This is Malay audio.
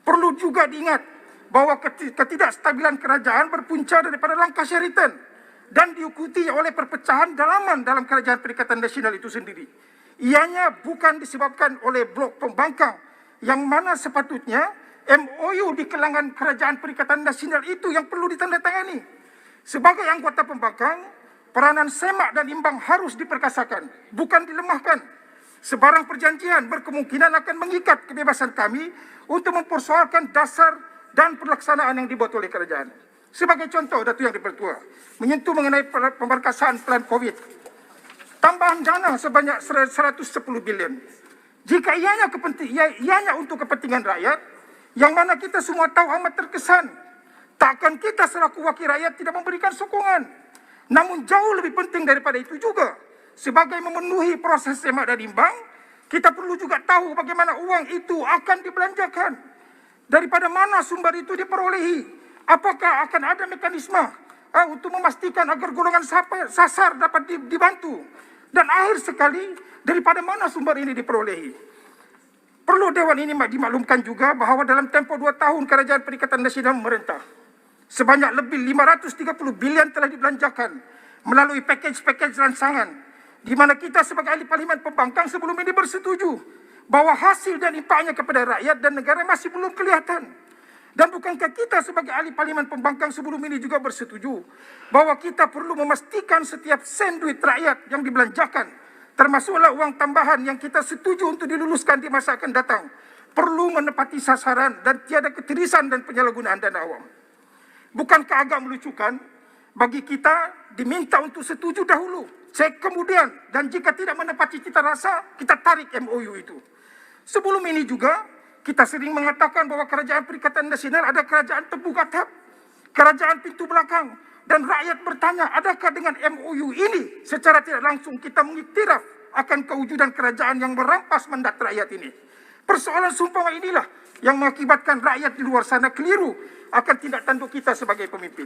Perlu juga diingat bahwa ketidakstabilan kerajaan berpunca daripada langkah Sheraton dan diikuti oleh perpecahan dalaman dalam Kerajaan Perikatan Nasional itu sendiri. Ianya bukan disebabkan oleh blok pembangkang yang mana sepatutnya MOU di kalangan Kerajaan Perikatan Nasional itu yang perlu ditandatangani. Sebagai anggota pembangkang, peranan semak dan imbang harus diperkasakan, bukan dilemahkan. Sebarang perjanjian berkemungkinan akan mengikat kebebasan kami untuk mempersoalkan dasar dan pelaksanaan yang dibuat oleh kerajaan. Sebagai contoh, Datuk Yang Dipertua, menyentuh mengenai pemberkasan plan COVID. Tambahan dana sebanyak 110 bilion. Jika ianya untuk kepentingan rakyat, yang mana kita semua tahu amat terkesan, takkan kita selaku wakil rakyat tidak memberikan sokongan. Namun jauh lebih penting daripada itu juga, sebagai memenuhi proses semak dan imbang, kita perlu juga tahu bagaimana uang itu akan dibelanjakan. Daripada mana sumber itu diperolehi? Apakah akan ada mekanisme untuk memastikan agar golongan sasar dapat dibantu? Dan akhir sekali, daripada mana sumber ini diperolehi? Perlu Dewan ini dimaklumkan juga bahawa dalam tempoh 2 tahun Kerajaan Perikatan Nasional memerintah, sebanyak lebih 530 bilion telah dibelanjakan melalui pakej-pakej rancangan, di mana kita sebagai ahli Parlimen Pembangkang sebelum ini bersetuju bahwa hasil dan impaknya kepada rakyat dan negara masih belum kelihatan. Dan bukankah kita sebagai ahli Parlimen Pembangkang sebelum ini juga bersetuju bahwa kita perlu memastikan setiap sen duit rakyat yang dibelanjakan, termasuklah uang tambahan yang kita setuju untuk diluluskan di masa akan datang, perlu menepati sasaran dan tiada ketirisan dan penyalahgunaan dana awam. Bukankah agak melucukan bagi kita diminta untuk setuju dahulu, cek kemudian, dan jika tidak menepati cita rasa, kita tarik MOU itu. Sebelum ini juga, kita sering mengatakan bahwa Kerajaan Perikatan Nasional ada kerajaan tebuk atap, kerajaan pintu belakang, dan rakyat bertanya, adakah dengan MOU ini secara tidak langsung kita mengiktiraf akan kewujudan kerajaan yang merampas mandat rakyat ini. Persoalan sumpah inilah yang mengakibatkan rakyat di luar sana keliru akan tindak tanduk kita sebagai pemimpin.